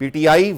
PTI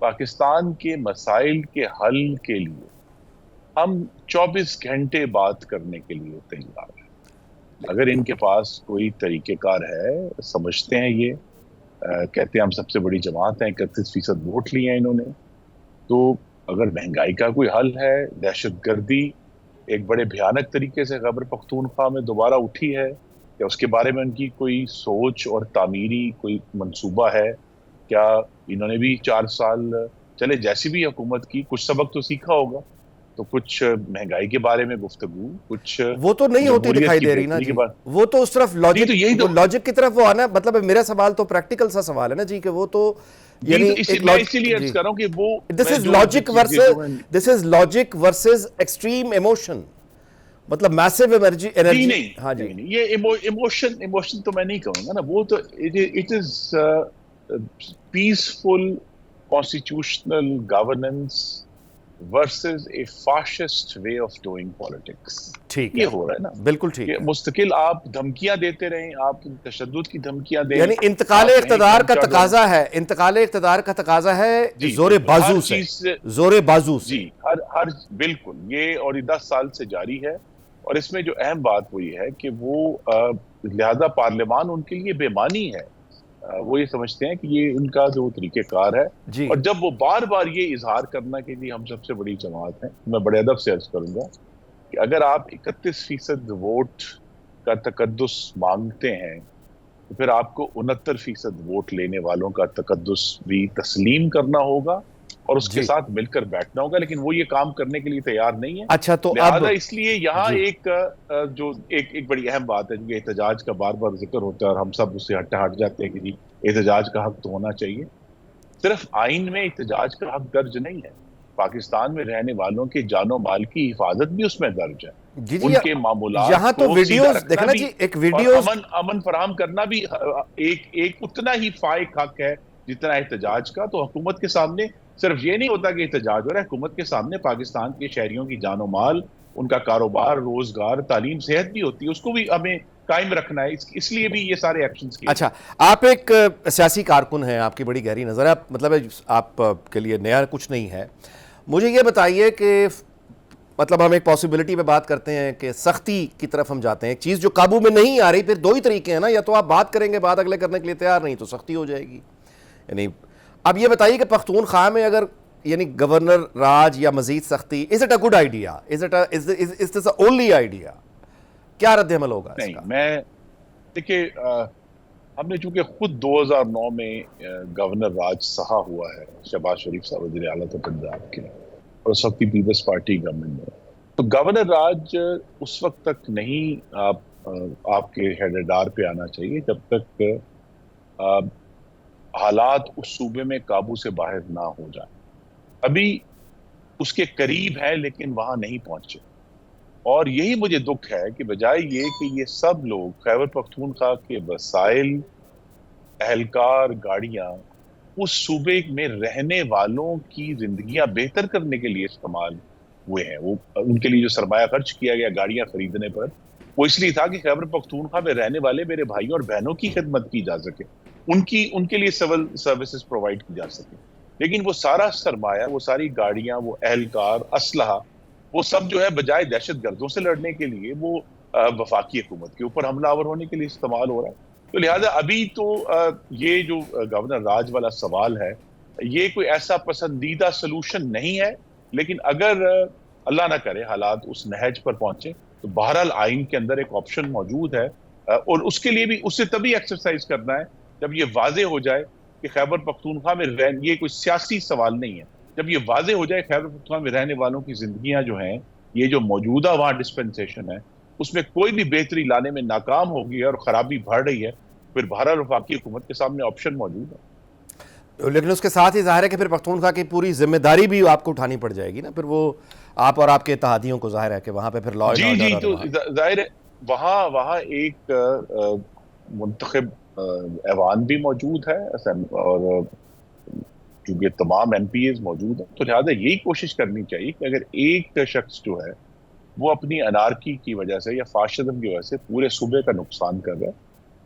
Pakistan کے مسائل کے حل کے لیے ہم 24 گھنٹے بات کرنے کے لیے تیار ہیں. اگر ان کے پاس کوئی طریقہ کار ہے، سمجھتے ہیں یہ کہتے ہیں ہم سب سے بڑی جماعت ہیں، 31% ووٹ لیے ہیں انہوں نے، تو اگر مہنگائی کا کوئی حل ہے، دہشت گردی ایک بڑے بھیانک طریقے سے خیبر پختونخوا میں دوبارہ اٹھی ہے، یا اس کے بارے میں ان کی کوئی سوچ اور تعمیری کوئی منصوبہ ہے؟ کیا انہوں نے بھی 4 سال چلے جیسی بھی حکومت کی کچھ سبق تو سیکھا ہوگا؟ تو کچھ مہنگائی کے بارے میں گفتگو، کچھ وہ تو نہیں ہوتی جمہوریت دکھائی کی دے رہی نا بہتری جی. کے بعد. وہ تو اس طرف جی تو یہی تو لاجک کی طرف وہ آنا، مطلب میرا سوال تو پریکٹیکل سا سوال ہے نا جی، کہ وہ تو یعنی میں اسی لیے عرض کر رہا ہوں کہ وہ this is logic versus extreme emotion, مطلب میسو انرجی. ہاں جی نہیں، یہ ایموشن تو میں نہیں کہوں گا نا، وہ تو it is peaceful constitutional governance versus a fascist way of doing politics. ٹھیک یہ ہو رہا ہے نا، بالکل ٹھیک ہے. مستقل آپ دھمکیاں دیتے رہیں، آپ تشدد کی دھمکیاں دیں، یعنی انتقال اقتدار کا تقاضا ہے، انتقال اقتدار کا تقاضا ہے زور بازو سے، زور بازو سے. جی ہر بالکل یہ، اور یہ 10 سال سے جاری ہے. اور اس میں جو اہم بات وہ یہ ہے کہ وہ لہذا پارلیمان ان کے لیے بے معنی ہے. وہ یہ سمجھتے ہیں کہ یہ ان کا جو طریقہ کار ہے جی. اور جب وہ بار بار یہ اظہار کرنا کہ جی ہم سب سے بڑی جماعت ہیں، میں بڑے ادب سے عرض کروں گا کہ اگر آپ 31% ووٹ کا تقدس مانگتے ہیں تو پھر آپ کو 69% ووٹ لینے والوں کا تقدس بھی تسلیم کرنا ہوگا اور اس کے ساتھ مل کر بیٹھنا ہوگا، لیکن وہ یہ کام کرنے کے لیے تیار نہیں ہے. اچھا تو لہذا اس لیے یہاں ایک بڑی اہم بات ہے، کیونکہ احتجاج کا بار بار ذکر ہوتا ہے اور ہم سب اس سے ہٹ جاتے ہیں کہ جی احتجاج کا حق تو ہونا چاہیے. صرف آئین میں احتجاج کا حق درج نہیں ہے، پاکستان میں رہنے والوں کے جان و مال کی حفاظت بھی اس میں درج ہے. جی ان کے معاملات یہاں تو ویڈیوز دیکھنا جی، ایک ویڈیوز امن فراہم کرنا بھی ایک اتنا ہی فائق حق ہے جتنا احتجاج کا. تو حکومت کے سامنے صرف یہ نہیں ہوتا کہ احتجاج ہو رہا ہے، حکومت کے سامنے پاکستان کے شہریوں کی جان و مال، ان کا کاروبار، روزگار، تعلیم، صحت بھی ہوتی ہے، اس کو بھی ہمیں قائم رکھنا ہے. اس لیے بھی یہ سارے ایکشنز کیے. اچھا، آپ ایک سیاسی کارکن ہیں، آپ کی بڑی گہری نظر ہے، مطلب آپ کے لیے نیا کچھ نہیں ہے. مجھے یہ بتائیے کہ مطلب ہم ایک پاسبلٹی پہ بات کرتے ہیں کہ سختی کی طرف ہم جاتے ہیں، ایک چیز جو قابو میں نہیں آ رہی، پھر دو ہی طریقے ہیں نا، یا تو آپ بات کریں گے، بات اگلے کرنے کے لیے تیار نہیں تو سختی ہو جائے گی. یعنی اب یہ بتائیے کہ پختونخوا میں اگر یعنی گورنر راج یا مزید سختی، is it a good idea, is this a only idea? کیا رد عمل ہوگا اس کا؟ نہیں، میں دیکھیے ہم نے چونکہ خود 2009 میں گورنر راج سہا ہوا ہے، شہباز شریف صاحب وزیر اعلیٰ تھے پنجاب کے، اور اس وقت کی پیپلز پارٹی گورنمنٹ میں، تو گورنر راج اس وقت تک نہیں آپ کے ہیڈ ڈار پہ آنا چاہیے جب تک حالات اس صوبے میں قابو سے باہر نہ ہو جائیں. ابھی اس کے قریب ہے لیکن وہاں نہیں پہنچے، اور یہی مجھے دکھ ہے کہ بجائے یہ کہ یہ سب لوگ خیبر پختونخوا کے وسائل، اہلکار، گاڑیاں اس صوبے میں رہنے والوں کی زندگیاں بہتر کرنے کے لیے استعمال ہوئے ہیں. وہ ان کے لیے جو سرمایہ خرچ کیا گیا گاڑیاں خریدنے پر، وہ اس لیے تھا کہ خیبر پختونخوا میں رہنے والے میرے بھائیوں اور بہنوں کی خدمت کی جا سکے، ان کے لیے سول سروسز پرووائڈ کی جا سکے. لیکن وہ سارا سرمایہ، وہ ساری گاڑیاں، وہ اہلکار، اسلحہ، وہ سب جو ہے بجائے دہشت گردوں سے لڑنے کے لیے وہ وفاقی حکومت کے اوپر حملہ آور ہونے کے لیے استعمال ہو رہا ہے. تو لہٰذا ابھی تو یہ جو گورنر راج والا سوال ہے، یہ کوئی ایسا پسندیدہ سلوشن نہیں ہے، لیکن اگر اللہ نہ کرے حالات اس نہج پر پہنچے تو بہرحال آئین کے اندر ایک آپشن موجود ہے، اور اس کے لیے بھی اسے تبھی ایکسرسائز کرنا ہے جب یہ واضح ہو جائے کہ خیبر پختونخوا میں یہ کوئی سیاسی سوال نہیں ہے. جب یہ واضح ہو جائے خیبر پختونخوا میں رہنے والوں کی زندگیاں جو ہیں، یہ جو موجودہ وہاں ڈسپنسیشن ہے، اس میں کوئی بھی بہتری لانے میں ناکام ہوگی اور خرابی بڑھ رہی ہے، پھر بہرحال وفاقی حکومت کے سامنے آپشن موجود ہے. لیکن اس کے ساتھ ہی ظاہر ہے کہ پھر پختونخوا کی پوری ذمہ داری بھی آپ کو اٹھانی پڑ جائے گی نا، پھر وہ آپ اور آپ کے اتحادیوں کو، ظاہر ہے کہ وہاں پہ پھر لا اینڈ آرڈر. جی تو ظاہر ہے وہاں ایک منتخب ایوان بھی موجود ہے، اور چونکہ تمام ایم پی ایز موجود ہیں، تو لہٰذا یہی کوشش کرنی چاہیے کہ اگر ایک شخص جو ہے وہ اپنی انارکی کی وجہ سے یا فاشزم کی وجہ سے پورے صوبے کا نقصان کر رہا ہے،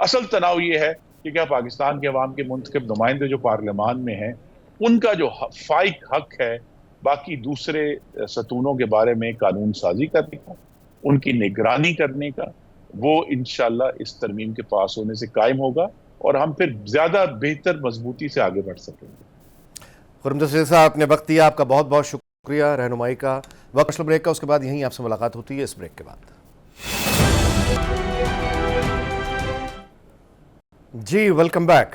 اصل تناؤ یہ ہے کہ کیا پاکستان کے عوام کے منتخب نمائندے جو پارلیمان میں ہیں ان کا جو فائق حق ہے باقی دوسرے ستونوں کے بارے میں قانون سازی کرنے کا، ان کی نگرانی کرنے کا، وہ انشاءاللہ اس ترمیم کے پاس ہونے سے قائم ہوگا اور ہم پھر زیادہ بہتر مضبوطی سے آگے بڑھ سکیں گے۔ خرم تصدیق صاحب، آپ نے وقت دیا، آپ کا بہت بہت شکریہ رہنمائی کا۔ وقت بریک کا، اس کے بعد یہیں آپ سے ملاقات ہوتی ہے اس بریک کے بعد۔ جی ویلکم بیک۔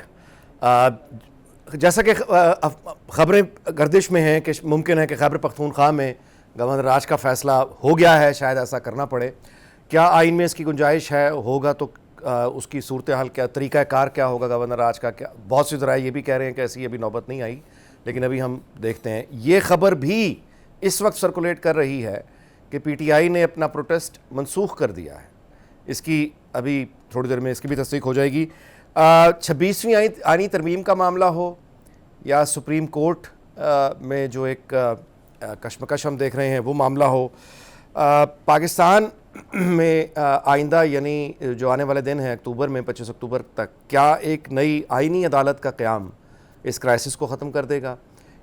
جیسا کہ خبریں گردش میں ہیں کہ ممکن ہے کہ خیبر پختونخوا میں گورنر راج کا فیصلہ ہو گیا ہے، شاید ایسا کرنا پڑے، کیا آئین میں اس کی گنجائش ہے؟ ہوگا تو اس کی صورتحال کیا، طریقہ کار کیا ہوگا گورنر راج کا؟ کیا بہت سی ذرائع یہ بھی کہہ رہے ہیں کہ ایسی ابھی نوبت نہیں آئی، لیکن ابھی ہم دیکھتے ہیں۔ یہ خبر بھی اس وقت سرکولیٹ کر رہی ہے کہ پی ٹی آئی نے اپنا پروٹیسٹ منسوخ کر دیا ہے۔ اس کی ابھی تھوڑی دیر میں اس کی بھی تصدیق ہو جائے گی۔ 26ویں آئینی ترمیم کا معاملہ ہو یا سپریم کورٹ میں جو ایک کشمکش ہم دیکھ رہے ہیں وہ معاملہ ہو، پاکستان میں آئندہ یعنی جو آنے والے دن ہیں اکتوبر میں 25 اکتوبر تک، کیا ایک نئی آئینی عدالت کا قیام اس کرائسس کو ختم کر دے گا؟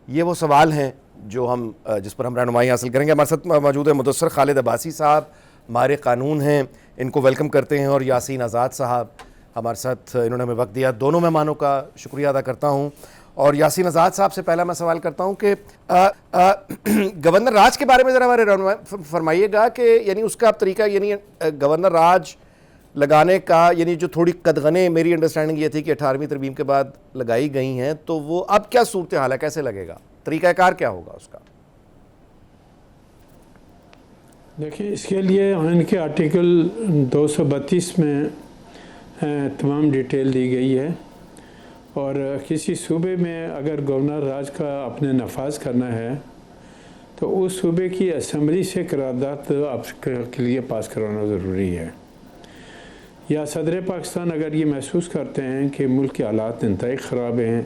یہ وہ سوال ہیں جو جس پر ہم رہنمائی حاصل کریں گے۔ ہمارے ساتھ موجود ہے مدثر خالد عباسی صاحب، ماہر قانون ہیں، ان کو ویلکم کرتے ہیں، اور یاسین آزاد صاحب ہمارے ساتھ، انہوں نے ہمیں وقت دیا۔ دونوں مہمانوں کا شکریہ ادا کرتا ہوں، اور یاسین آزاد صاحب سے پہلا میں سوال کرتا ہوں کہ گورنر راج کے بارے میں ذرا ہمارے رہنمائی فرمائیے گا کہ یعنی اس کا اب طریقہ، یعنی گورنر راج لگانے کا، یعنی جو تھوڑی قدغنیں میری انڈرسٹینڈنگ یہ تھی کہ 18ویں ترمیم کے بعد لگائی گئی ہیں، تو وہ اب کیا صورتحال ہے، کیسے لگے گا، طریقہ کار کیا ہوگا اس کا؟ دیکھیں، اس کے لیے آئین کے آرٹیکل 232 میں تمام ڈیٹیل دی گئی ہے، اور کسی صوبے میں اگر گورنر راج کا اپنے نفاذ کرنا ہے تو اس صوبے کی اسمبلی سے قرارداد آپ کے لیے پاس کروانا ضروری ہے، یا صدر پاکستان اگر یہ محسوس کرتے ہیں کہ ملک کے حالات انتہائی خراب ہیں،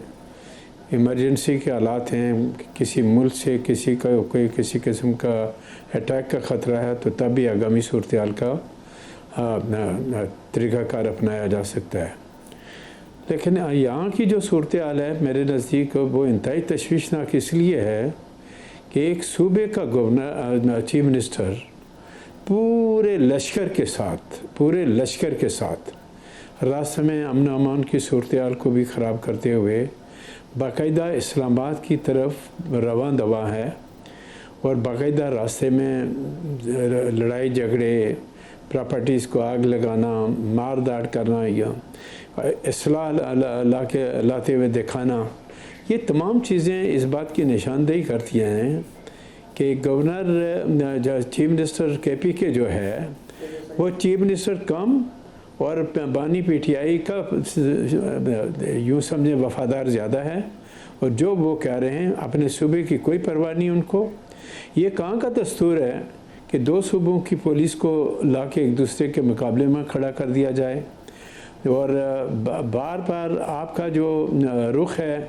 ایمرجنسی کے حالات ہیں، کسی ملک سے کسی قسم کا اٹیک کا خطرہ ہے، تو تب بھی آگامی صورتحال کا طریقہ کار اپنایا جا سکتا ہے۔ لیکن یہاں کی جو صورتحال ہے میرے نزدیک وہ انتہائی تشویشناک اس لیے ہے کہ ایک صوبے کا گورنر چیف منسٹر پورے لشکر کے ساتھ راستے میں امن و امان کی صورتحال کو بھی خراب کرتے ہوئے باقاعدہ اسلام آباد کی طرف رواں دواں ہے، اور باقاعدہ راستے میں لڑائی جھگڑے، پراپرٹیز کو آگ لگانا، مار داڑ کرنا یا اصلاح لاتے ہوئے دکھانا، یہ تمام چیزیں اس بات کی نشاندہی کرتی ہیں کہ گورنر چیف منسٹر کے پی کے جو ہے وہ چیف منسٹر کم اور بانی پی ٹی آئی کا یوں سمجھیں وفادار زیادہ ہے، اور جو وہ کہہ رہے ہیں اپنے صوبے کی کوئی پرواہ نہیں ان کو۔ یہ کہاں کا دستور ہے کہ دو صوبوں کی پولیس کو لا کے ایک دوسرے کے مقابلے میں کھڑا کر دیا جائے، اور بار بار آپ کا جو رخ ہے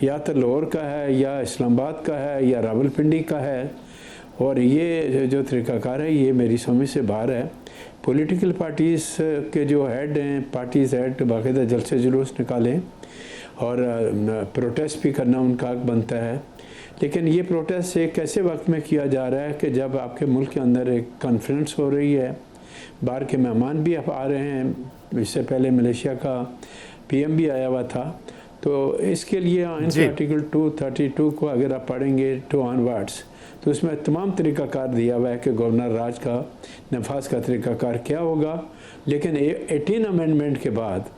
یا تو لاہور کا ہے یا اسلام آباد کا ہے یا راولپنڈی کا ہے، اور یہ جو طریقہ کار ہے یہ میری سمجھ سے باہر ہے۔ پولیٹیکل پارٹیز کے جو ہیڈ ہیں، پارٹیز ہیڈ باقاعدہ جلسے جلوس نکالیں اور پروٹیسٹ بھی کرنا ان کا حق بنتا ہے، لیکن یہ پروٹیسٹ ایک ایسے وقت میں کیا جا رہا ہے کہ جب آپ کے ملک کے اندر ایک کانفرنس ہو رہی ہے، باہر کے مہمان بھی آ رہے ہیں، اس سے پہلے ملیشیا کا پی ایم بھی آیا ہوا تھا، تو اس کے لیے آئین کے آرٹیکل 232 کو اگر آپ پڑھیں گے 2 آنورڈس تو اس میں تمام طریقہ کار دیا ہوا ہے کہ گورنر راج کا نفاذ کا طریقہ کار کیا ہوگا۔ لیکن 18 امینڈمنٹ کے بعد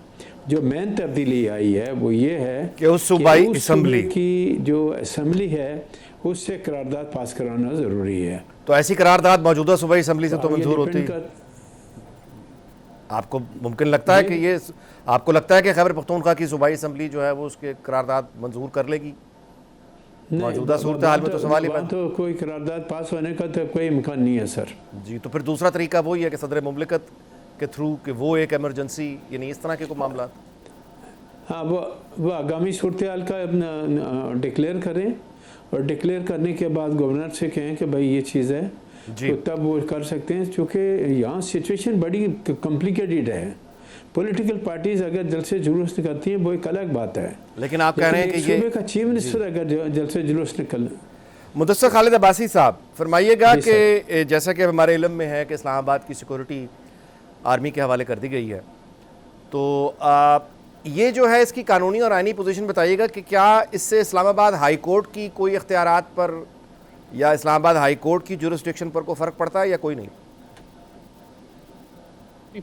جو مین تبدیلی آئی ہے وہ یہ ہے کہ اس صوبائی اسمبلی کی جو اسمبلی ہے اس سے قرارداد پاس کرانا ضروری ہے۔ تو ایسی قرارداد موجودہ صوبائی اسمبلی سے تو منظور ہوتی ہے؟ آپ کو ممکن لگتا ہے کہ آپ کو لگتا ہے کہ خیبر پختونخوا کی صوبائی اسمبلی جو ہے وہ اس کے قرارداد منظور کر لے گی؟ موجودہ صورتحال میں تو سوال ہی تو کوئی قرارداد پاس ہونے کا تو کوئی امکان نہیں ہے سر۔ جی، تو پھر دوسرا طریقہ وہی ہے کہ صدر مملکت کے تھرو کہ وہ ایک ایمرجنسی، یعنی اس طرح کے کوئی معاملات، ہاں وہ آگامی صورتحال کا ڈکلیئر کریں، اور ڈکلیئر کرنے کے بعد گورنر سے کہیں کہ بھائی یہ چیز ہے، تو تب وہ کر سکتے ہیں، چونکہ یہاں سچویشن بڑی کمپلیکیٹڈ ہے۔ پولیٹیکل پارٹیز اگر جلسے جلوس نکلتی ہیں وہ ایک الگ بات ہے، لیکن آپ کہہ رہے ہیں کہ یہ صوبے کا چیف منسٹر اگر جلسے جلوس نکل مدثر خالد عباسی صاحب فرمائیے گا کہ جیسا کہ ہمارے علم میں ہے کہ اسلام آباد کی سیکورٹی آرمی کے حوالے کر دی گئی ہے، تو یہ جو ہے اس کی قانونی اور آئینی پوزیشن بتائیے گا کہ کیا اس سے اسلام آباد ہائی کورٹ کی کوئی اختیارات پر یا اسلام آباد ہائی کورٹ کی جورسڈکشن پر کوئی فرق پڑتا ہے یا کوئی نہیں؟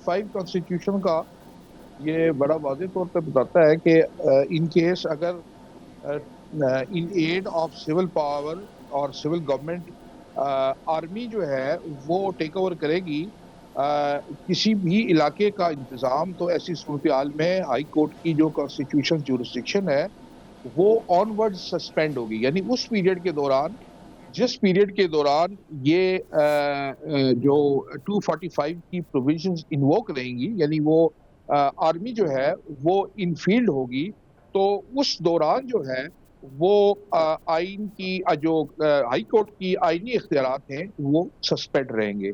5 کانسٹیٹیوشن کا یہ بڑا واضح طور پہ بتاتا ہے کہ ان کیس اگر ان ایڈ آف سول پاور اور سول گورنمنٹ آرمی جو ہے وہ ٹیک اوور کرے گی کسی بھی علاقے کا انتظام، تو ایسی صورتحال میں ہائی کورٹ کی جو کانسٹیٹیوشن جورسڈکشن ہے وہ آن ورڈ سسپینڈ ہوگی، یعنی اس پیریڈ کے دوران جس پیریڈ کے دوران یہ جو 245 کی پروویژنز انووک رہیں گی، یعنی وہ آرمی جو ہے وہ ان فیلڈ ہوگی، تو اس دوران جو ہے وہ آئین کی جو ہائی کورٹ کی آئینی اختیارات ہیں وہ سسپینڈ رہیں گے۔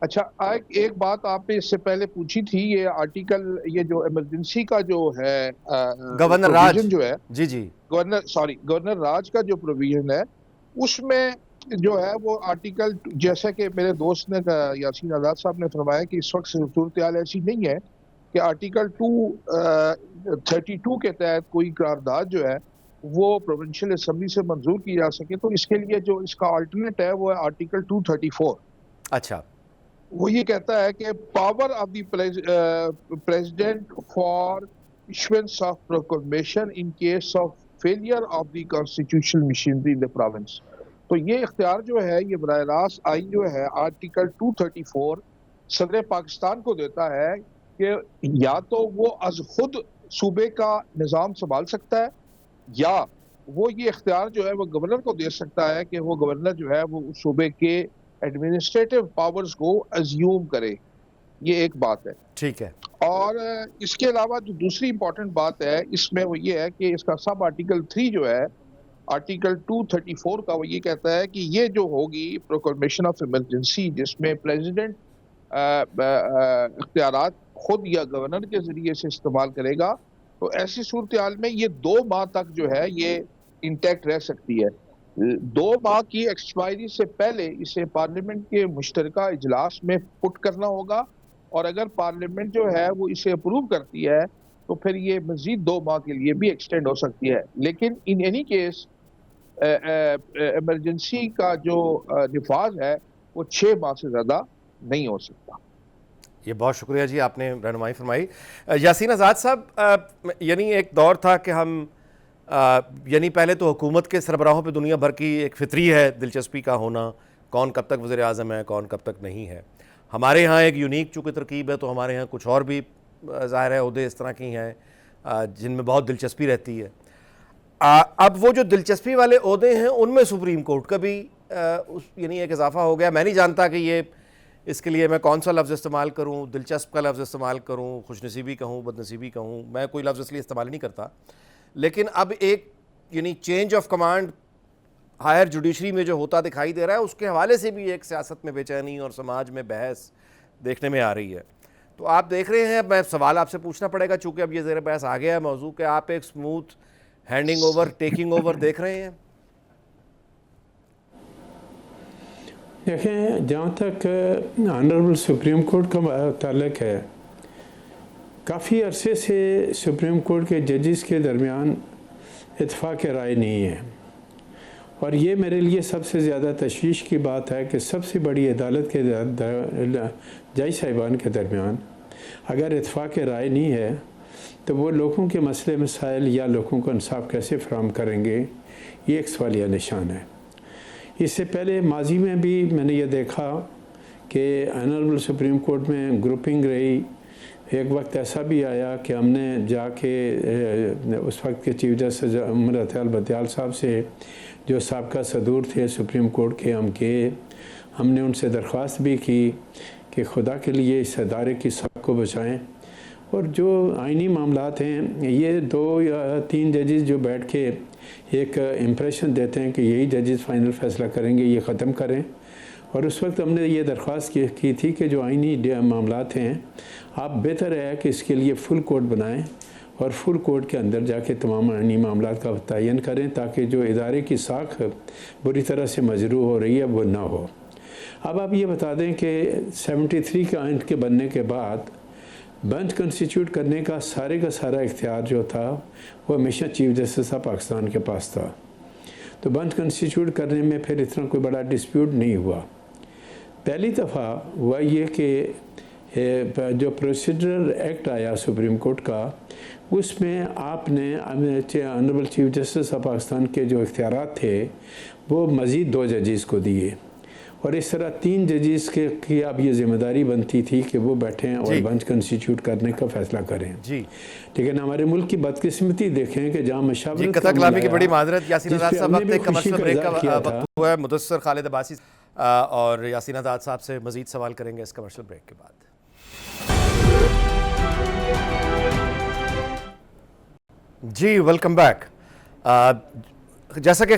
اچھا، ایک بات آپ نے اس سے پہلے پوچھی تھی، یہ آرٹیکل یہ جو ایمرجنسی کا جو ہے گورنر راج جو ہے جی گورنر راج کا جو پروویژن ہے اس میں جو ہے وہ آرٹیکل، جیسا کہ میرے دوست نے یاسین آزاد صاحب نے فرمایا کہ اس وقت صورتحال ایسی نہیں ہے کہ آرٹیکل 232 کے تحت کوئی قرارداد جو ہے وہ پروونشل اسمبلی سے منظور کی جا سکے، تو اس کے لیے جو اس کا آلٹرنیٹ ہے وہ ہے آرٹیکل 234۔ اچھا، وہ یہ کہتا ہے کہ power of the president for issuance of proclamation in case of failure of the constitutional machinery in the province. تو یہ اختیار جو ہے یہ براہ راست آئین جو ہے آرٹیکل 234 صدر پاکستان کو دیتا ہے کہ یا تو وہ از خود صوبے کا نظام سنبھال سکتا ہے، یا وہ یہ اختیار جو ہے وہ گورنر کو دے سکتا ہے کہ وہ گورنر جو ہے وہ اس صوبے کے ایڈمنسٹریٹو پاورز کو ازیوم کرے۔ یہ ایک بات ہے، ٹھیک ہے۔ اور اس کے علاوہ جو دوسری امپورٹنٹ بات ہے اس میں وہ یہ ہے کہ اس کا سب آرٹیکل 3 جو ہے آرٹیکل 234 کا، وہ یہ کہتا ہے کہ یہ جو ہوگی پروکلمیشن آف ایمرجنسی جس میں پریزیڈنٹ اختیارات خود یا گورنر کے ذریعے سے استعمال کرے گا، تو ایسی صورتحال میں یہ 2 ماہ تک جو ہے یہ انٹیکٹ رہ سکتی ہے۔ 2 ماہ کی ایکسپائری سے پہلے اسے پارلیمنٹ کے مشترکہ اجلاس میں پٹ کرنا ہوگا، اور اگر پارلیمنٹ جو ہے وہ اسے اپروو کرتی ہے تو پھر یہ مزید 2 ماہ کے لیے بھی ایکسٹینڈ ہو سکتی ہے۔ لیکن ان اینی کیس ایمرجنسی کا جو نفاذ ہے وہ 6 ماہ سے زیادہ نہیں ہو سکتا۔ یہ بہت شکریہ جی، آپ نے رہنمائی فرمائی۔ یاسین آزاد صاحب، یعنی ایک دور تھا کہ ہم یعنی پہلے تو حکومت کے سربراہوں پہ دنیا بھر کی ایک فطری ہے دلچسپی کا ہونا، کون کب تک وزیر اعظم ہے کون کب تک نہیں ہے۔ ہمارے ہاں ایک یونیک چونکہ ترکیب ہے، تو ہمارے ہاں کچھ اور بھی ظاہر ہے عہدے اس طرح کی ہیں جن میں بہت دلچسپی رہتی ہے۔ اب وہ جو دلچسپی والے عہدے ہیں ان میں سپریم کورٹ کا بھی یعنی ایک اضافہ ہو گیا۔ میں نہیں جانتا کہ یہ اس کے لیے میں کون سا لفظ استعمال کروں، دلچسپ کا لفظ استعمال کروں، خوش نصیبی کہوں، بد نصیبی کہوں، میں کوئی لفظ اس لیے استعمال نہیں کرتا، لیکن اب ایک یعنی change of command higher judiciary میں جو ہوتا دکھائی دے رہا ہے، اس کے حوالے سے بھی ایک سیاست میں بے چینی اور سماج میں بحث دیکھنے میں آ رہی ہے۔ تو آپ دیکھ رہے ہیں، میں سوال آپ سے پوچھنا پڑے گا چونکہ اب یہ زیر بحث آ گیا ہے موضوع، کہ آپ ایک smooth handing over taking over دیکھ رہے ہیں؟ دیکھیں، جہاں تک آنریبل سپریم کورٹ کا تعلق ہے، کافی عرصے سے سپریم کورٹ کے ججز کے درمیان اتفاق رائے نہیں ہے، اور یہ میرے لیے سب سے زیادہ تشویش کی بات ہے کہ سب سے بڑی عدالت کے جج صاحبان کے درمیان اگر اتفاق رائے نہیں ہے تو وہ لوگوں کے مسئلے مسائل یا لوگوں کو انصاف کیسے فراہم کریں گے، یہ ایک سوالیہ نشان ہے۔ اس سے پہلے ماضی میں بھی میں نے یہ دیکھا کہ آنریبل سپریم کورٹ میں گروپنگ رہی۔ ایک وقت ایسا بھی آیا کہ ہم نے جا کے اس وقت کے چیف جسٹس عمر عطیال بطیال صاحب سے، جو سابقہ صدور تھے سپریم کورٹ کے، ہم نے ان سے درخواست بھی کی کہ خدا کے لیے اس ادارے کی سب کو بچائیں، اور جو آئینی معاملات ہیں یہ 2 یا 3 ججز جو بیٹھ کے ایک امپریشن دیتے ہیں کہ یہی ججز فائنل فیصلہ کریں گے، یہ ختم کریں، اور اس وقت ہم نے یہ درخواست کی تھی کہ جو آئینی معاملات ہیں آپ بہتر ہے کہ اس کے لیے فل کوڈ بنائیں اور فل کوڈ کے اندر جا کے تمام آئینی معاملات کا تعین کریں تاکہ جو ادارے کی ساکھ بری طرح سے مجروح ہو رہی ہے وہ نہ ہو۔ اب آپ یہ بتا دیں کہ 73 کے آئین کے بننے کے بعد بنچ کنسٹیٹیوٹ کرنے کا سارا اختیار جو تھا وہ ہمیشہ چیف جسٹس آف پاکستان کے پاس تھا، تو بنچ کنسٹیٹیوٹ کرنے میں پھر اتنا کوئی بڑا ڈسپیوٹ نہیں ہوا۔ پہلی دفعہ ہوا یہ کہ جو پروسیڈرل ایکٹ آیا سپریم کورٹ کا، اس میں آپ نے honourable chief justice of Pakistan کے جو اختیارات تھے وہ مزید 2 ججز کو دیے، اور اس طرح 3 ججز کی اب یہ ذمہ داری بنتی تھی کہ وہ بیٹھیں اور بنچ کنسٹیٹیوٹ کرنے کا فیصلہ کریں۔ جی لیکن ہمارے ملک کی بدقسمتی دیکھیں کہ جہاں مشاورت جی قطع کلامی کی بڑی معذرت، یاسین آزاد صاحب وقت ایک کمرشل بریک کا وقت ہوا ہے، مدثر خالد عباسی اور یاسین آزاد صاحب سے مزید سوال کریں گے اس کمرشل بریک کے بعد۔ جی ویلکم بیک۔ جیسا کہ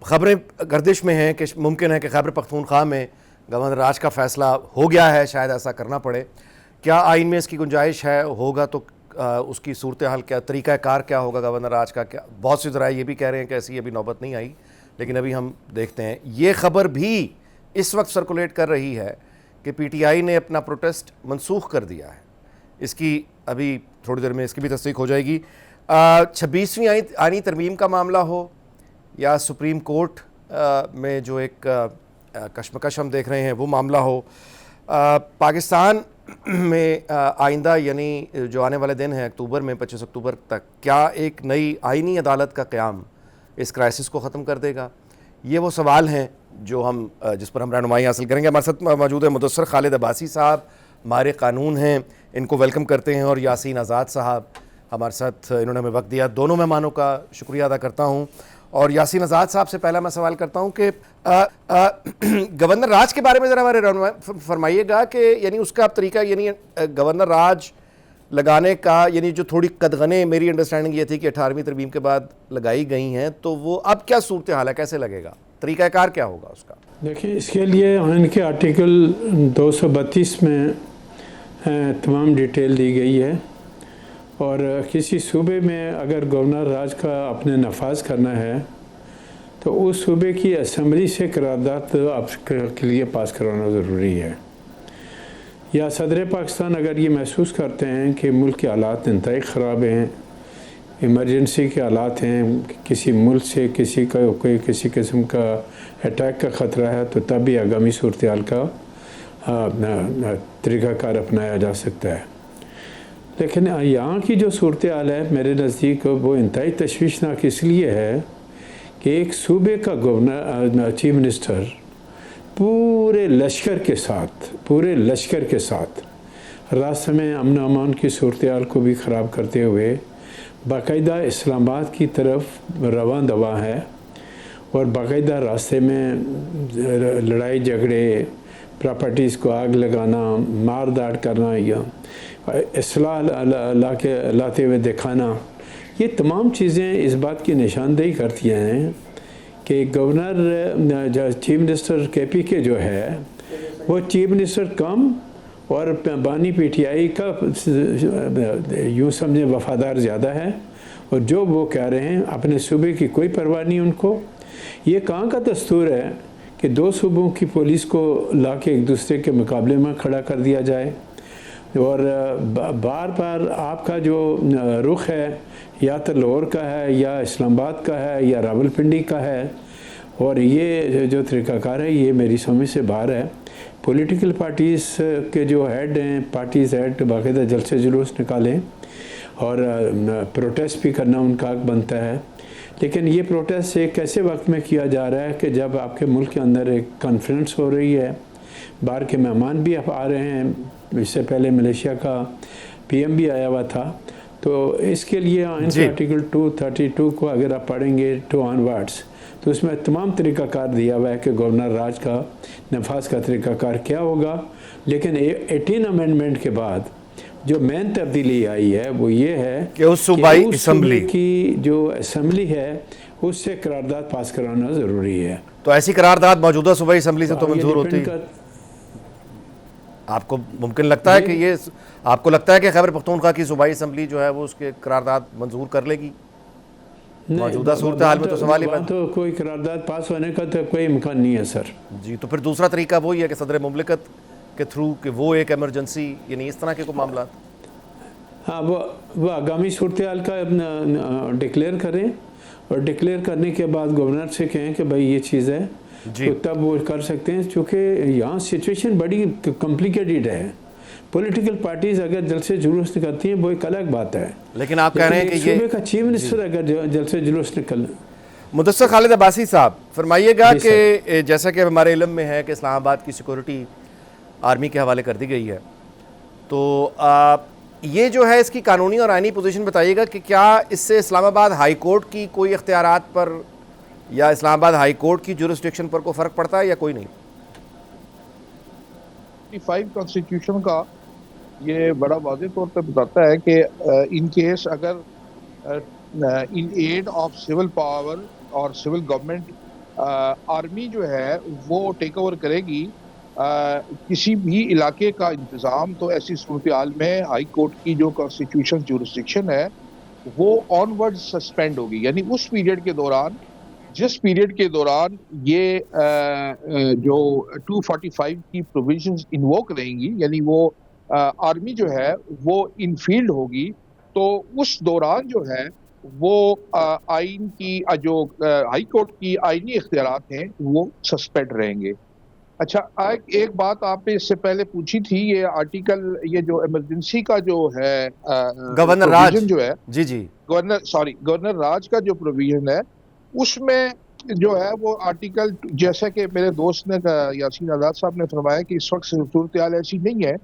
خبریں گردش میں ہیں کہ ممکن ہے کہ خیبر پختونخوا میں گورنر راج کا فیصلہ ہو گیا ہے، شاید ایسا کرنا پڑے، کیا آئین میں اس کی گنجائش ہے؟ ہوگا تو اس کی صورتحال کیا، طریقہ کار کیا ہوگا گورنر راج کا؟ کیا بہت سی ذرائع یہ بھی کہہ رہے ہیں کہ ایسی ابھی نوبت نہیں آئی، لیکن ابھی ہم دیکھتے ہیں۔ یہ خبر بھی اس وقت سرکولیٹ کر رہی ہے کہ پی ٹی آئی نے اپنا پروٹیسٹ منسوخ کر دیا ہے، اس کی ابھی تھوڑی دیر میں اس کی بھی تصدیق ہو جائے گی۔ 26ویں آئینی ترمیم کا معاملہ ہو یا سپریم کورٹ میں جو ایک کشمکش ہم دیکھ رہے ہیں وہ معاملہ ہو، پاکستان میں آئندہ یعنی جو آنے والے دن ہیں اکتوبر میں 25 اکتوبر تک، کیا ایک نئی آئینی عدالت کا قیام اس کرائسس کو ختم کر دے گا؟ یہ وہ سوال ہیں جو ہم جس پر ہم رہنمائی حاصل کریں گے۔ ہمارے ساتھ موجود ہے مدثر خالد عباسی صاحب، ماہر قانون ہیں، ان کو ویلکم کرتے ہیں، اور یاسین آزاد صاحب ہمارے ساتھ، انہوں نے ہمیں وقت دیا، دونوں مہمانوں کا شکریہ ادا کرتا ہوں۔ اور یاسین آزاد صاحب سے پہلا میں سوال کرتا ہوں کہ گورنر راج کے بارے میں ذرا ہمارے رہنمائی فرمائیے گا کہ یعنی اس کا اب طریقہ، یعنی گورنر راج لگانے کا، یعنی جو تھوڑی قدغنیں میری انڈرسٹینڈنگ یہ تھی کہ 18ویں ترمیم کے بعد لگائی گئی ہیں، تو وہ اب کیا صورتحال ہے، کیسے لگے گا، طریقہ کار کیا ہوگا اس کا؟ دیکھیں، اس کے لیے آئین کے آرٹیکل 232 میں تمام ڈیٹیل دی گئی ہے، اور کسی صوبے میں اگر گورنر راج کا اپنے نفاذ کرنا ہے تو اس صوبے کی اسمبلی سے قرارداد آپ کے لیے پاس کروانا ضروری ہے، یا صدر پاکستان اگر یہ محسوس کرتے ہیں کہ ملک کے حالات انتہائی خراب ہیں، ایمرجنسی کے حالات ہیں، کسی ملک سے کسی کا کوئی کسی قسم کا اٹیک کا خطرہ ہے، تو تب بھی آگامی صورتحال کا طریقہ کار اپنایا جا سکتا ہے۔ لیکن یہاں کی جو صورتحال ہے میرے نزدیک وہ انتہائی تشویشناک اس لیے ہے کہ ایک صوبے کا گورنر چیف منسٹر پورے لشکر کے ساتھ راستے میں امن و امان کی صورتحال کو بھی خراب کرتے ہوئے باقاعدہ اسلام آباد کی طرف رواں دواں ہے، اور باقاعدہ راستے میں لڑائی جھگڑے، پراپرٹیز کو آگ لگانا، مار داڑ کرنا یا اصلاح لاتے ہوئے دکھانا، یہ تمام چیزیں اس بات کی نشاندہی کرتی ہیں کہ گورنر چیف منسٹر کے پی کے جو ہے وہ چیف منسٹر کم اور بانی پی ٹی آئی کا یوں سمجھیں وفادار زیادہ ہے، اور جو وہ کہہ رہے ہیں اپنے صوبے کی کوئی پرواہ نہیں ان کو۔ یہ کہاں کا دستور ہے کہ 2 صوبوں کی پولیس کو لا کے ایک دوسرے کے مقابلے میں کھڑا کر دیا جائے، اور بار بار آپ کا جو رخ ہے یا تو لاہور کا ہے یا اسلام آباد کا ہے یا راولپنڈی کا ہے، اور یہ جو طریقہ کار ہے یہ میری سمجھ سے باہر ہے۔ پولیٹیکل پارٹیز کے جو ہیڈ ہیں، پارٹیز ہیڈ باقاعدہ جلسے جلوس نکالیں اور پروٹیسٹ بھی کرنا ان کا حق بنتا ہے، لیکن یہ پروٹیسٹ ایک ایسے وقت میں کیا جا رہا ہے کہ جب آپ کے ملک کے اندر ایک کانفرنس ہو رہی ہے، باہر کے مہمان بھی آ رہے ہیں، اس سے پہلے ملیشیا کا پی ایم بھی آیا ہوا تھا، تو اس کے لیے آئین کے آرٹیکل 232 کو اگر آپ پڑھیں گے 2 آنورڈس تو اس میں تمام طریقہ کار دیا ہوا ہے کہ گورنر راج کا نفاذ کا طریقہ کار کیا ہوگا۔ لیکن 18 امینڈمنٹ کے بعد جو مین تبدیلی آئی ہے وہ یہ ہے کہ اس صوبائی اسمبلی کی جو اسمبلی ہے اس سے قرارداد پاس کرانا ضروری ہے. تو ایسی قرارداد موجودہ صوبائی اسمبلی سے تو منظور ہوتی ہے. آپ کو ممکن لگتا ہے کہ یہ آپ کو لگتا ہے کہ خیبر پختونخوا کی صوبائی اسمبلی جو ہے وہ اس کے قرارداد منظور کر لے گی؟ موجودہ صورتحال میں تو سوال ہی بات. تو کوئی قرارداد پاس ہونے کا تو کوئی امکان نہیں ہے سر. جی تو پھر دوسرا طریقہ وہی ہے کہ صدر مملکت کے تھرو کہ وہ ایک ایمرجنسی یعنی اس طرح کے کوئی معاملات. ہاں وہ آگامی صورتحال کا ڈکلیئر کریں اور ڈکلیئر کرنے کے بعد گورنر سے کہیں کہ بھائی یہ چیز ہے تو تب وہ کر سکتے ہیں. چونکہ یہاں سچویشن بڑی کمپلیکیٹڈ ہے. پولیٹیکل پارٹیز اگر جلسے جلوس نکلتی ہیں وہ ایک الگ بات ہے, لیکن آپ کہہ رہے ہیں کہ یہ صوبے کا چیف منسٹر اگر جلسے جلوس نکل. مدثر خالد عباسی صاحب فرمائیے گا کہ جیسا کہ ہمارے علم میں ہے کہ اسلام آباد کی سیکورٹی آرمی کے حوالے کر دی گئی ہے, تو یہ جو ہے اس کی قانونی اور آئینی پوزیشن بتائیے گا کہ کیا اس سے اسلام آباد ہائی کورٹ کی کوئی اختیارات پر یا اسلام آباد ہائی کورٹ کی جورسڈکشن پر کوئی فرق پڑتا ہے یا کوئی نہیں؟ 5 کانسٹیٹیوشن کا یہ بڑا واضح طور پہ بتاتا ہے کہ ان کیس اگر ان ایڈ آف سول پاور اور سول گورنمنٹ آرمی جو ہے وہ ٹیک اوور کرے گی کسی بھی علاقے کا انتظام, تو ایسی صورتحال میں ہائی کورٹ کی جو کانسٹیٹیوشن جورسڈکشن ہے وہ آن ورڈ سسپینڈ ہوگی. یعنی اس پیریڈ کے دوران جس پیریڈ کے دوران یہ جو 245 کی پروویژنز انووک رہیں گی, یعنی وہ آرمی جو ہے وہ ان فیلڈ ہوگی, تو اس دوران جو ہے وہ آئین کی جو ہائی کورٹ کی آئینی اختیارات ہیں وہ سسپینڈ رہیں گے. اچھا, ایک بات آپ نے اس سے پہلے پوچھی تھی, یہ آرٹیکل یہ جو ایمرجنسی کا جو ہے گورنر راج جو ہے جی گورنر راج کا جو پروویژن ہے اس میں جو ہے وہ آرٹیکل, جیسا کہ میرے دوست نے یاسین آزاد صاحب نے فرمایا کہ اس وقت صورتحال ایسی نہیں ہے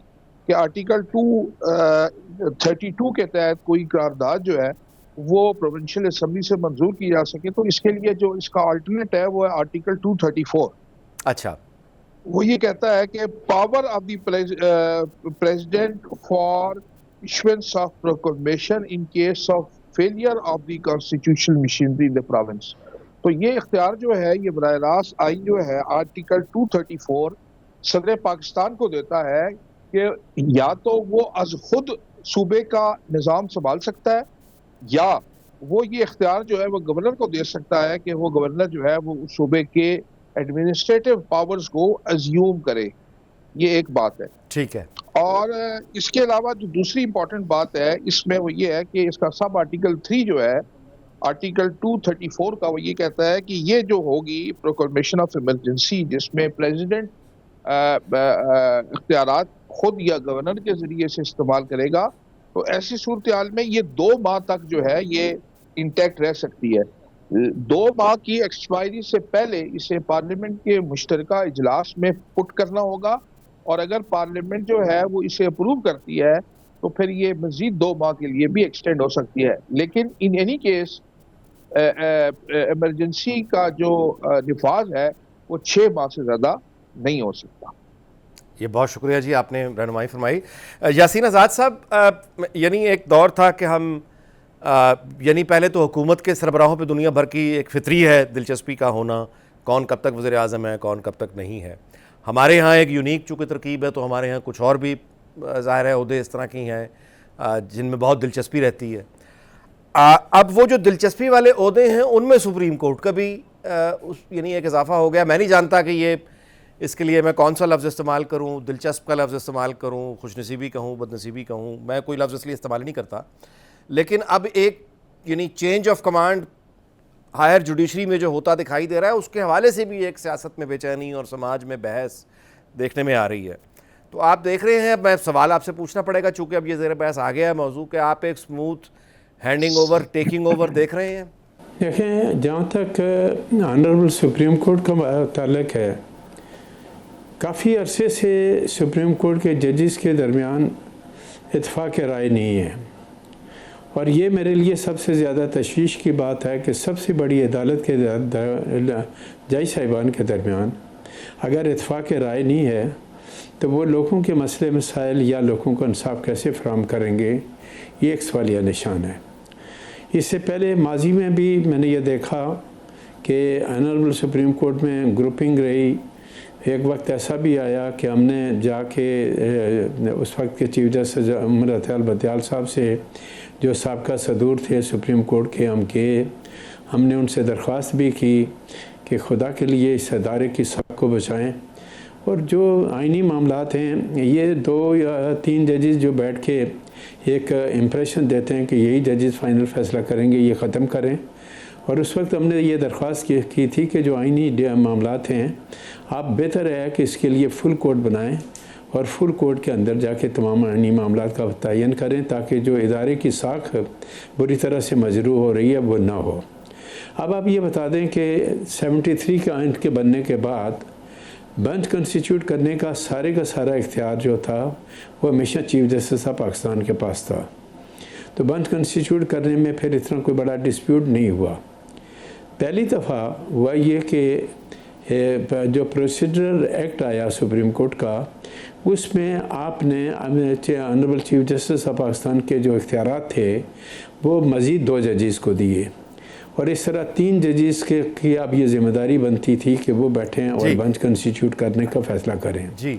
کہ آرٹیکل 232 کے تحت کوئی قرارداد جو ہے وہ پروونشل اسمبلی سے منظور کی جا سکے, تو اس کے لیے جو اس کا آلٹرنیٹ ہے وہ ہے آرٹیکل 234. اچھا, وہ یہ کہتا ہے کہ power of the president for issuance of proclamation in case of failure of the constitutional machinery in the province. تو یہ اختیار جو ہے یہ براہ راست آئین جو ہے آرٹیکل 234 صدر پاکستان کو دیتا ہے کہ یا تو وہ از خود صوبے کا نظام سنبھال سکتا ہے یا وہ یہ اختیار جو ہے وہ گورنر کو دے سکتا ہے کہ وہ گورنر جو ہے وہ اس صوبے کے ایڈمنسٹریٹو پاورز کو ازیوم کرے. یہ ایک بات ہے. ٹھیک ہے. اور اس کے علاوہ جو دوسری امپورٹنٹ بات ہے اس میں وہ یہ ہے کہ اس کا سب آرٹیکل 3 جو ہے آرٹیکل 234 کا, وہ یہ کہتا ہے کہ یہ جو ہوگی پروکلمیشن آف ایمرجنسی جس میں پریزیڈنٹ اختیارات خود یا گورنر کے ذریعے سے استعمال کرے گا, تو ایسی صورتحال میں یہ 2 ماہ تک جو ہے یہ انٹیکٹ رہ سکتی ہے. 2 ماہ کی ایکسپائری سے پہلے اسے پارلیمنٹ کے مشترکہ اجلاس میں پٹ کرنا ہوگا, اور اگر پارلیمنٹ جو ہے وہ اسے اپروو کرتی ہے تو پھر یہ مزید 2 ماہ کے لیے بھی ایکسٹینڈ ہو سکتی ہے. لیکن ان اینی کیس ایمرجنسی کا جو نفاذ ہے وہ 6 ماہ سے زیادہ نہیں ہو سکتا. یہ بہت شکریہ جی, آپ نے رہنمائی فرمائی. یاسین آزاد صاحب, یعنی ایک دور تھا کہ ہم یعنی پہلے تو حکومت کے سربراہوں پہ دنیا بھر کی ایک فطری ہے دلچسپی کا ہونا, کون کب تک وزیر اعظم ہے کون کب تک نہیں ہے. ہمارے ہاں ایک یونیک چونکہ ترکیب ہے, تو ہمارے ہاں کچھ اور بھی ظاہر ہے عہدے اس طرح کی ہیں جن میں بہت دلچسپی رہتی ہے. اب وہ جو دلچسپی والے عہدے ہیں ان میں سپریم کورٹ کا بھی یعنی ایک اضافہ ہو گیا. میں نہیں جانتا کہ یہ اس کے لیے میں کون سا لفظ استعمال کروں, دلچسپ کا لفظ استعمال کروں, خوش نصیبی کہوں, بد نصیبی کہوں, میں کوئی لفظ اس لیے استعمال نہیں کرتا. لیکن اب ایک یعنی change of command higher judiciary میں جو ہوتا دکھائی دے رہا ہے, اس کے حوالے سے بھی ایک سیاست میں بے چینی اور سماج میں بحث دیکھنے میں آ رہی ہے. تو آپ دیکھ رہے ہیں, میں سوال آپ سے پوچھنا پڑے گا چونکہ اب یہ زیر بحث آ گیا ہے موضوع, کہ آپ ایک smooth handing over taking over دیکھ رہے ہیں؟ دیکھیں, جہاں تک آنریبل سپریم کورٹ کا تعلق ہے, کافی عرصے سے سپریم کورٹ کے ججز کے درمیان اتفاق رائے نہیں ہے, اور یہ میرے لیے سب سے زیادہ تشویش کی بات ہے کہ سب سے بڑی عدالت کے جج صاحبان کے درمیان اگر اتفاق رائے نہیں ہے تو وہ لوگوں کے مسئلے مسائل یا لوگوں کو انصاف کیسے فراہم کریں گے, یہ ایک سوالیہ نشان ہے. اس سے پہلے ماضی میں بھی میں نے یہ دیکھا کہ آنریبل سپریم کورٹ میں گروپنگ رہی. ایک وقت ایسا بھی آیا کہ ہم نے جا کے اس وقت کے چیف جسٹس عمر عطیال بطیال صاحب سے, جو سابقہ صدور تھے سپریم کورٹ کے, ہم نے ان سے درخواست بھی کی کہ خدا کے لیے اس ادارے کی سب کو بچائیں. اور جو آئینی معاملات ہیں, یہ 2 یا 3 ججز جو بیٹھ کے ایک امپریشن دیتے ہیں کہ یہی ججز فائنل فیصلہ کریں گے, یہ ختم کریں. اور اس وقت ہم نے یہ درخواست کی تھی کہ جو آئینی معاملات ہیں, آپ بہتر ہے کہ اس کے لیے فل کورٹ بنائیں اور فل کورٹ کے اندر جا کے تمام آئینی معاملات کا تعین کریں, تاکہ جو ادارے کی ساکھ بری طرح سے مجروح ہو رہی ہے وہ نہ ہو. اب آپ یہ بتا دیں کہ 73 کے آئین کے بننے کے بعد بنچ کنسٹیٹیوٹ کرنے کا سارا اختیار جو تھا وہ ہمیشہ چیف جسٹس آف پاکستان کے پاس تھا. تو بنچ کنسٹیٹیوٹ کرنے میں پھر اتنا کوئی بڑا ڈسپیوٹ نہیں ہوا. پہلی دفعہ ہوا یہ کہ جو پروسیڈرل ایکٹ آیا سپریم کورٹ کا, اس میں آپ نے honourable chief justice of Pakistan کے جو اختیارات تھے وہ مزید 2 ججز کو دیے, اور اس طرح 3 ججز کی اب یہ ذمہ داری بنتی تھی کہ وہ بیٹھیں اور بنچ کنسٹیٹیوٹ کرنے کا فیصلہ کریں. جی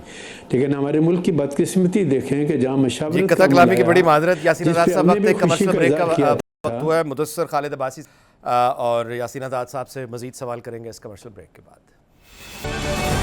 لیکن ہمارے ملک کی بدقسمتی دیکھیں کہ جہاں مشاورت قطع کلامی کی بڑی معذرت. یاسین آزاد صاحب وقت ایک کمرشل بریک کا وقت ہوا ہے. مدثر خالد عباسی اور یاسین آزاد صاحب سے مزید سوال کریں گے اس کمرشل بریک کے بعد.